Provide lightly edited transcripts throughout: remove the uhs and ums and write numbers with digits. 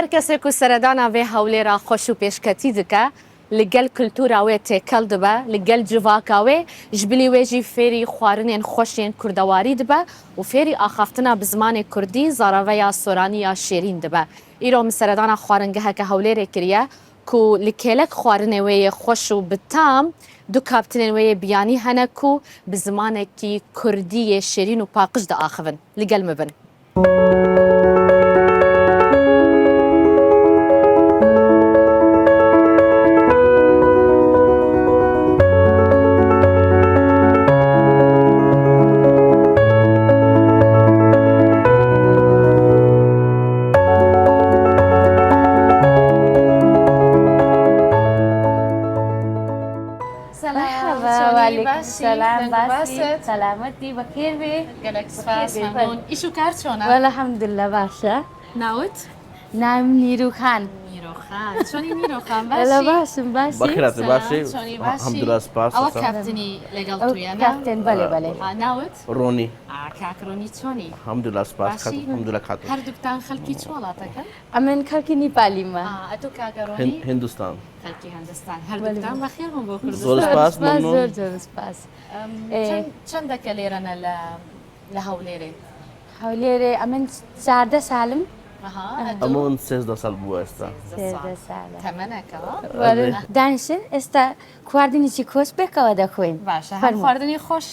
هر کسی که سردانا و هولێرا خۆش و پێشکەتی دکە لەگەل کللتورا وێ تێکەڵ دبە لەگەل جڤاکا وێ ji bilî wê jî fêrî xwarinên xweşên kurdewarî dibe û fêrî axaftina bi zimanê Kurdî zaraveya soranî ya şêrîn dibe. Îro min seredana xwaringeheke Hewlêrê kiriye ku li kêlek xwarinê wê yê xweş û bi tam du kaptinên wê yê biyanî hene ku bi zimanekî Kurdî yê şêrîn û paqij de axivin. Li gel me bin. سلام باسی سلامتی بخیر بی گلک سپاس ممنون ایشو کار چونه؟ والله الحمد لله باشه ناوت؟ نام نیرو خان چونی نیرو خان باشی؟ والله باشم باسی بخیرات باشی چونی باشی؟ الحمد لله سپاس اوا کاپتنی لگل تویا نه؟ کاپتن بله بله ناوت؟ رونی کاک رونی چونی؟ الحمد لله سپاس باشی؟ الحمد لله خاطر هر دوکتان خلکی چه ولاتکن؟ امن خلکی نیپالی ما اتو کاک رونی؟ هندوستان خلکی هندوستان هر دوکتان بخیر هم با زور کردستان سپاس ممنون زور زور سپاس چند کلیرنا لهولێرێ؟ حولیره امن 14 سالم امون 13 سال بو استا 13 ساله تەمەنەکەوە دانشن استا خواردنی چی خوش بکوا دخوین باشە هەم خواردنی خۆش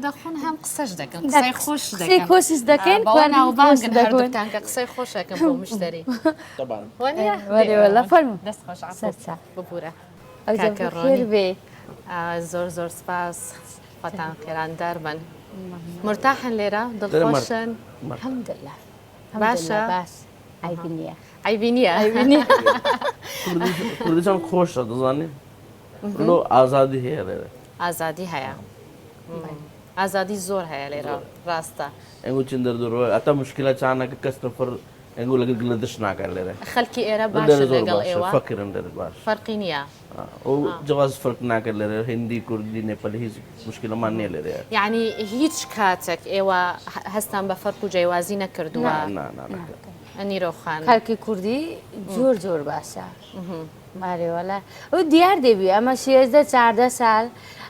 دەخۆن هەم قسەش دەکەن قسەی خۆش قسەی دەکەن خۆشش دەکەن بەوە خواردنی خۆش ناوبانگن دەکەن هەردووتان کە قسەی خۆشەکەن بۆ مشتری طبعا ولی والله فرمو دەست خۆش سەرچا ببوورە او کاکە خیر ڕۆنی بی زۆر زۆر سپاس خۆتان خێراندار بن مرتاحن لێرە دڵخۆشن الحمد لله باشە باش عیبی نییە عیبی نییە کوردستان خوش دەزانی لۆ ئازادی هەیە لێرە ئازادی هەیە ئازادی زۆر هەیە لێرە ڕاستە ئەنگو چین دەردڕۆ ئەتا مشکلە چانەکە کەس نەفر ئەنگو لەگەر گلە دەست ناکات لێرە خەڵکی ئێرە دەرە باشە زۆر لەگەڵ باشە ئێوە فەقیرن دەرە باش فەرقی نییە ئەو جواز فرق ناکات لێرە هندی کوردی نێپەلی هیچ مشکلەمان نییە لێرە یعنی هیچ کاتێک ئێوە هەستان بە فەرق و جیاوازی نەکردووە ئەنیرۆخان خەڵکی کوردی زۆر زۆر باشە مارێوەلا ئەو دیار دەبی ئەمە 14 سال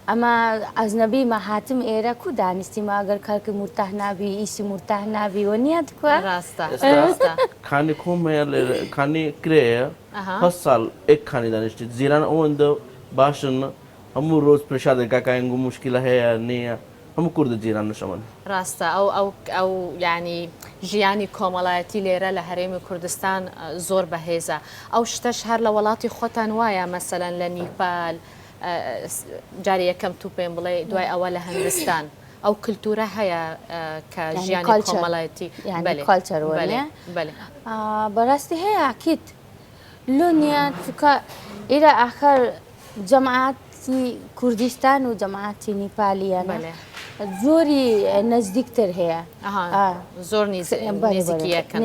ئەمە ئەزنەبی مەهاتم ئێرە کو دانیستی ماگەر کەڵکی مرتاح نابی ئیسی مرتاح نابی وە نییە دکوە ڕاستە خانی کۆم هەیە لێرە خانی کرێە 5 سال ئێک خانی دانیشتی زیران ئەوەندە باشن هەموو ڕۆژ پرشار دەکا ئەنگو مشکلە هەیە نییە هەموو کوردە جیران نشەمن ڕاستە ئەو ینی ژیانی کۆمەڵایەتی لێرە لە هەرێمی کوردستان زۆر بەهێزە ئەو شتەش هەر لە وڵاتی خۆتان وایە مەسەلەن لە نیپال جاری یەکەم تو پێم بڵێ دوای ئەوە لە هەندستان ئەو کللتورە هەیە کە ژیانی کۆمەڵایەتی بەڕاستی هەیە ئاکیت لۆنیە چکە ئێرە ئاخر جەماعەتی کوردستان و جەماعەتی نیپالیانە زۆری نزدیکتر هەیە زۆر نزیکیەکەن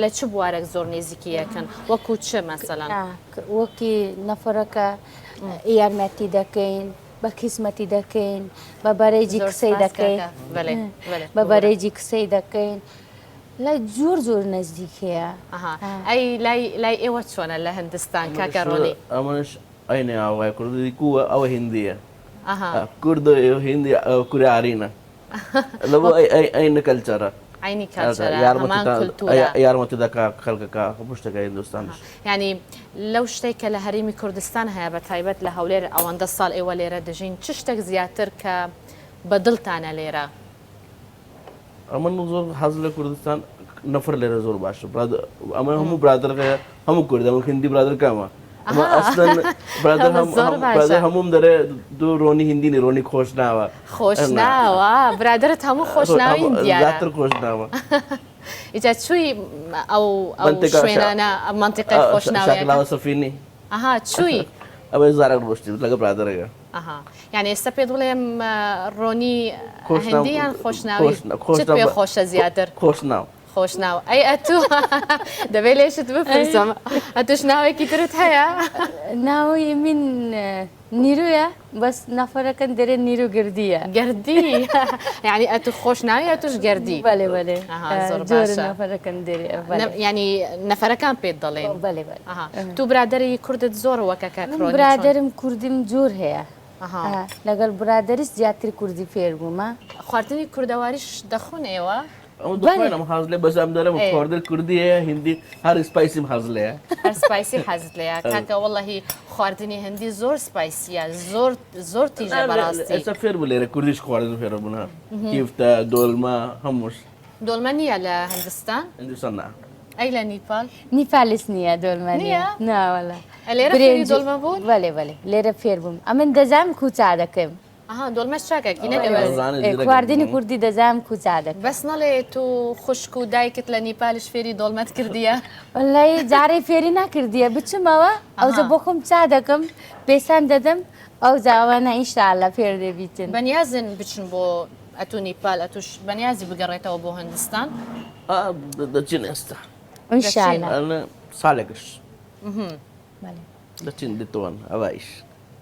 لە چ بوارێک زۆر نزیکیەکەن وەکو چ مەسەلەن وەکی نەفرەکە یارمەتی دەکەین بە کیسمەتی دەکەین بە بەرەیجی قسەی دەکەین بە بەرەیجی قسەی دەکەین لای زۆر زۆر نزدیک هەیە ئەی لای ئێوە چۆنە لە هەندستان کاکە ڕۆنی ئەمەش ئەینێ ئاوای کوردی کووە ئەوە هندیە کورد هندی کوریارینە لەبۆ ئەینە کەلچەرە عینی کەلچەرە یارمەتی دەکا خەڵکەکە پشتەکە هندوستانش ینی لەو شتێک کە لە هەرێمی کوردستان هەیە بە تایبەت لە هەولێر ئەوەندە ساڵ ئێوە لێرە دەژین چ شتێک زیاتر کە بەدڵتانە لێرە ئەمە زۆر حەز لە کوردستان نەفر لێرە زۆر باشە ئەمە هەموو برادرەکە هەموو کورد ئەمە هندی برادرکەمە ئەمە ئەسڵەن برادر هەموم دەرێ دوو ڕۆنی هندینی ڕۆنی خۆش ناوە خۆش ناوە برادرت هەموو خۆش ناوین دیاتر خۆش ناوە ئیجا چووی ئەو شوێنانە منتیقی خۆش ناوە سەفینی چووی ئەوەی زارێک ڕۆشتی لەگە برادرەکە یعنی ئێستا پێ دڵێم ڕۆنی هندیان خۆشناوی پێ خۆشە زیاتر خۆش ناو خوش ناو أي أتو دبي ليش تبفرسم أتو شناوي كترت هيا ناوي من نيرويا بس نفركن دري نيرو قردية قردي يعني أتو خوش ناوي أتوش قردي بله بله زور جور باشا نفركن دري بله يعني نفر كان بيت ضلين بله بله تو برادري كردت زور وكاكا كروني برادرم كردم جور هيا أها لقال برادرش زيادتر كردي فيربو ما خواردنی کوردەواریش دەخۆن ئێوە اما دخوانم حاضله بس ام دارم خورده کردی هندی هر اسپایسی حاضله هەر سپایسی حەزت لەیە کاکە وەڵڵەهی خواردنی هەندی زۆر سپایسیە زۆر تیژە بەڕاستی سفر بلere کردیش خورده فیر بنا کیفتا دولما همش دۆڵمە نییە لە هەندستان هندوستان نه ئەی لە نیپال نيفالس نيا دول مانيا نيا؟ نا والله لێرە فێری دۆڵمە بوون بله بله ليرة فيربوم أمن دزام كوتادكم ئەها دۆڵمە چاکەکی آه. نەکەوە خواردني كردي دزام كوتادك بەس نەڵێ تو خوشک و دایکت لە نیپالش فێری دۆڵمەت کردیە والله جاري فيرينا كردية بتشموا أو زبوكم تادكم بيسان ددم أو زاوانا إن شاء الله فير بيتن بەنیازن بچن بۆ ئەتو نیپال ئەتوش بەنیازی بگەڕێتەوە بۆ هەندستان دچین است إن شاء الله انا سالكش بله دچین دتوان اوایش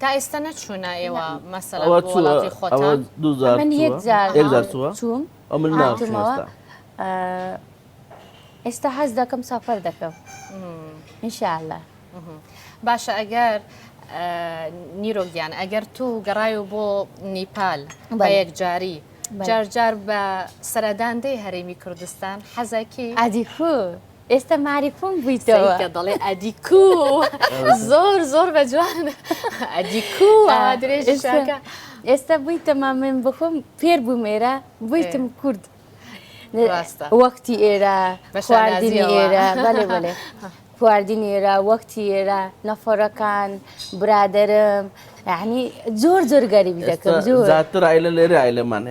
تا ئێستا نەچوونە ئێوە مەسەلا اوا بۆ وڵاتی تو خۆتان اوا 2000 من يكزار يكزار سوا توم امل ناف تموا شنستا استحز دكم سفر دكم إن شاء الله باشە ئەگەر نیرۆگیان ئەگەر تو گەڕای و بۆ نیپال بە یەکجاری جارجار بە سەرداندەی هەرێمی کوردستان حەزەکی أديكو استمعرفون بيتوا کە دەڵێ ئەدیکو زۆر بە جوان ئەدیکو درێژ شاکە استا بويتم من بخوم فير بوميرا بويتم كرد راستا. وقتي إيرا باش خوارديني أنازيوا. إيرا بله خوارديني إيرا وقتي إيرا نفركان برادرم يعني زور قريب دكم زور زاتر عائله لري عائله مانه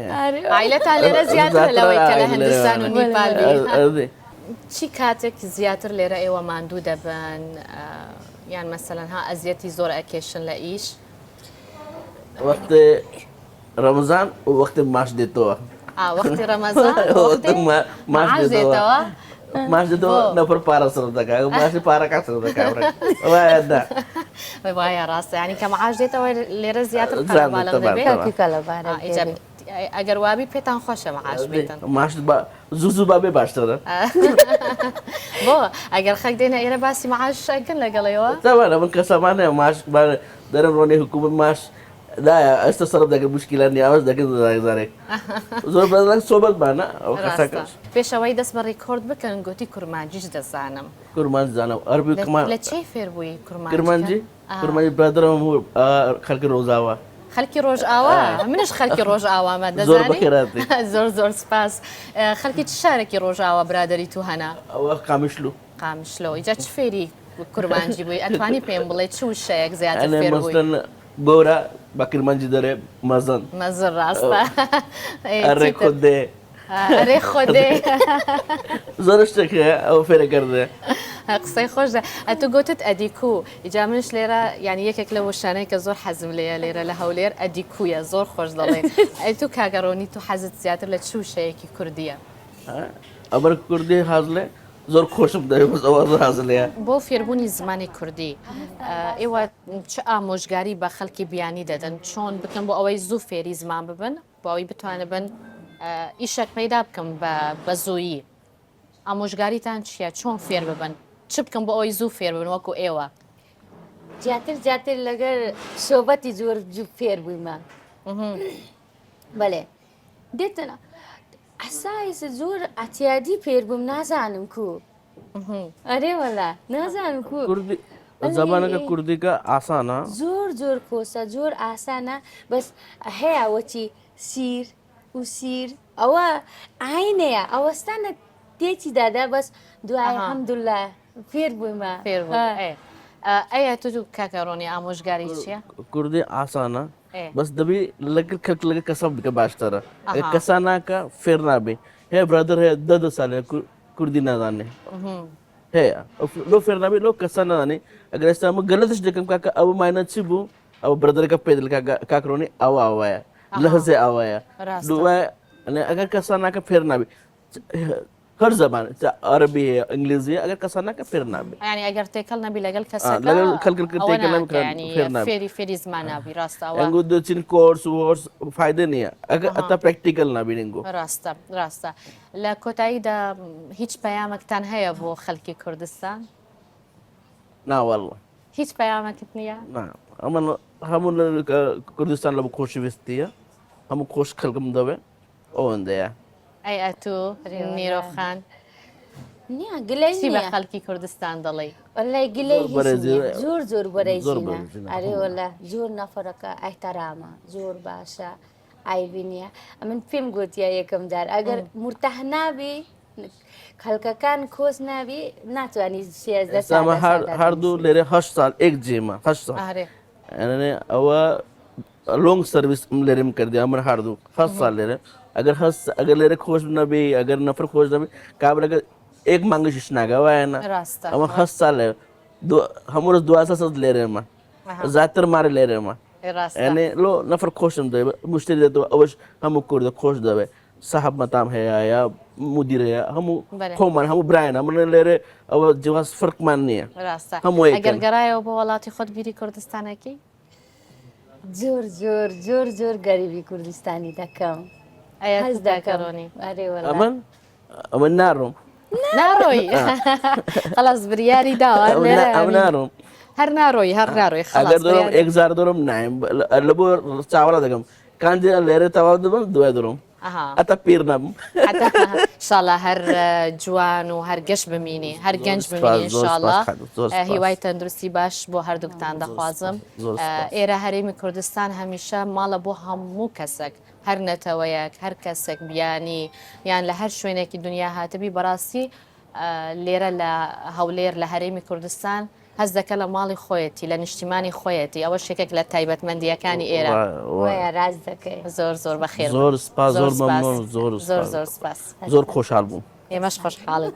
عیلەتان لێرە زیاتر لەوەی کە لە هەندستان و نیپال بی ارضي چی کاتێک زیاتر لێرە ئێوە ماندوو دەبن یان مەسەلەن ها ئەزیەتی زۆر ئەکێشن لە ئیش وقت رمضان ووقت معاش ديتوا وەختی ڕەمەزان وقت ما معاش ديتوا معازێتەوە معاش ديتوا نفر بارا سردك معاش بارا كسردك وايدا وایە ڕاستە ینی کە مەعاش دێتەوە لێرە زیاتر زیاتر قەڵەباڵغ طبعاً. دەبێت كاكي كالبارا ئەگەر وابی پێتان خۆشە مەعاش بێتن معاش زوزو بابي باشتر بۆ ئەگەر خەک دێنە ئێرە باسی مەعاش ئەکەن لەگەڵەوە طبعا من كسمانه معاش درم روني حكومه معاش لا استصرف ذاك المشكله اني عاوز ذاك ذاك زور بدل صوبت معنا او ڕاستە كساكش پێشەوەی دەست بە ڕیکۆرد بکەن گوتی کورمانجیش دەزانم كرمان زانا عربي كمان لە چی فێر بووی كرمانجي كرمانجي برادر هو خلق روزاوا خەلکی ڕۆژ ئاوا منش خەلکی ڕۆژ ئاوامە زۆر دەزانی بەخێراتی. زۆر سپاس خەلکی چ شارێکی ڕۆژ ئاوا برادری تو هەنا او قامشلو قامشلەوە ئیجا چ فێری کورمانجی بووی ئەتوانی پێم بڵێ چ وشەیەک زیاتر انا فێر بووی مثلا بورا بكرمانجي داره مزن مەزر ڕاستە الركود ئەرێ خۆدێ زرشتك او فير كرده قسەی خۆش ئەتو گوتت ئەدیکو ئیجا منش لێرە ینی یەکێک لە وشانەی کە زۆر حەزم لێە لێرە لە هەولێر ئەدیکویە زۆر خۆش دەڵێ ئەی تو کاگەڕۆنی تو حەزت زیاتر لە چ وشەیەکی کوردیە امر كردي حاصله زور خوشم داره بس اواز حاصله بۆ فێربوونی زمانی کوردی ئێوە چ ئامۆژگاری بە خەڵکی بیانی دەدەن چۆن بکەن بۆ ئەوەی زوو فێری زمان ببن بۆ ئەوەی بتوانە بن ئیشک پەیدا بکەم بە زوویی ئامۆژگاریتان چییە چۆن فێر ببن چ بکەم بۆ ئەوەی زوو فێر بن وەکو ئێوە جاتر لەگەر سۆبەتی زۆر جوو فێر بوویمە بەێ دێتەنە ئەسایسە زۆر ئەتیادی فێر بووم نازانم کو ئەرێ وەلا نازانم کو كردي زمانك كردي کا آسانا زۆر کۆسە زۆر ئاسانە بەس هەیە وەتی سیر و سیر ئەوە ئاینەیە ئەوەستانە تێکی دادا بەس دوای هەمدوڵە فێر بوویمە فێر بوون ئەیە تو کاکەڕۆنی ئامۆژگاری چییە؟ كردي آسانا إيه. بس دبي لقى كلك لقى كسب بك باشترا كسانا کا فيرنا بي هي برادر هي دد سال كردي نادانه هي لو فيرنا بي لو كسانا ناني اگر استام غلط دكم کا او ماينت سيبو او برادر کا پیدل کا كروني او آوايا لهزه آوايا راستا. دو انا اگر كسانا کا فيرنا بي هر زبان عربي انگلیزی اگر کسا نکه فێر نابێ يعني ئەگەر تێکەڵ نەبی لەگەڵ کەسەکە لەگەڵ کەلکەکە ئەوە تێکەڵ ناکە، نەبکە، یعنی فێر نابێ. فێری زمان نابی ڕاستەوە. ئەنگو دەچین کۆرس وۆرس فایدە نییە ئەگەر ئەتا پرەکتیکەل نابیننگو ڕاستە لە کۆتاییدا هیچ پەیامێکتان هەیە بۆ خەڵکی کوردستان؟ ناوەڵڵە هیچ پەیامێکت نییە؟ ئەمە هەموو کوردستان لە بە خۆشەویستیە هەموو خۆش خەڵکم دەوێ ئەوەندەیە ئەی ئەتو نیرۆخان نییە گلەی چی بە نییە خەڵکی کوردستان دەڵێ؟ والله گلەی زۆر هیچ بەرەزی- نییە. زۆر زۆر بەرەزینە بەرەزینە. ئەرێ وەلا زۆر نەفەرەکە ئەحتەرامە زۆر باشە ئایبی نییە ئەمن پێم گوتیە یەکەم جار ئەگەر مرتەح نابی خەڵکەکان کۆس نابی ناتوانانی سێزدە ئێستامە هەردوو لێرە 8 ساڵ ئێک جێمە 8 ساڵ ئارێ یعنی ئەوە لۆنگ سەرویس لێرەم کردی ئەمر هەردوو 8 ساڵ لێرە ئەگەر لێرە خۆش نەبی ئەگەر نەفر خۆش نەبی کابرەکە ئێک مانگەشیش ناگە وایەنە ڕاستە ئەمە 8 ساڵ لێ هەموو ڕۆژ 12 سەد لێرەمە زیاتر مارە لێرەمە ڕاستە یعنی لۆ نەفر خۆشم دەبێت مشتری دێتەوە ئەوەش هەموو کوردە خۆش دەبێت سەحب مەتام هەیە یا مدیرەیە هەموو بەڵێ. خۆمان هەموو براین ئەمە لێرە ئەوە جیاواز فرقمان نییە ڕاستە هەموو یەکن. ئەگەر گەڕایەوە بۆ وڵاتی خۆت بیری کوردستانەکەی زۆر گەریبی کوردستانی دەکەم ئەیە هەز هەز دەکەم دەکەڕۆنی ئەرێ وەلا ئەمە ناڕۆم ناڕۆی خلاص بریاری داوە لێرە ئەم ناڕۆم هەر ناڕۆی ئەگەر خلاص دۆڕم بریاری. ئێکزار دۆڕم نایم لە بۆ چاوەڕە دەکەم کاندی لێرە تەواو دەبم دوای دڕۆم ئەها ئەتا پیر نەبم شاءله هەر جوان و هەر گەشت بمینی هەر گەنج سپاس، بمینی زۆر انشاءله سپاس، زۆر سپاس. هیوای تەندروستی باش بۆ هەردووکتان دەخوازم زۆر سپاس. ئێرە هەرێمی کوردستان هەمیشە ماڵە بۆ هەموو کەسێک هەر نەتەوەیەک هەر کەسێک بیانی یان لە هەر شوێنێکی دنیا هاتبی بەڕاستی لێرە لە هەولێر لە هەرێمی کوردستان هەز دەکە لە ماڵی خۆیەتی لە نیشتیمانی خۆیەتی ئەوە شێکێک لە تایبەتمەندیەکانی ئێرە وایە ڕاز دەکەی زۆر بەخێر زۆر سپاس زۆر مەمنون زۆر سپاس زۆر خۆشحال بووم ئێمەش خۆشحاڵن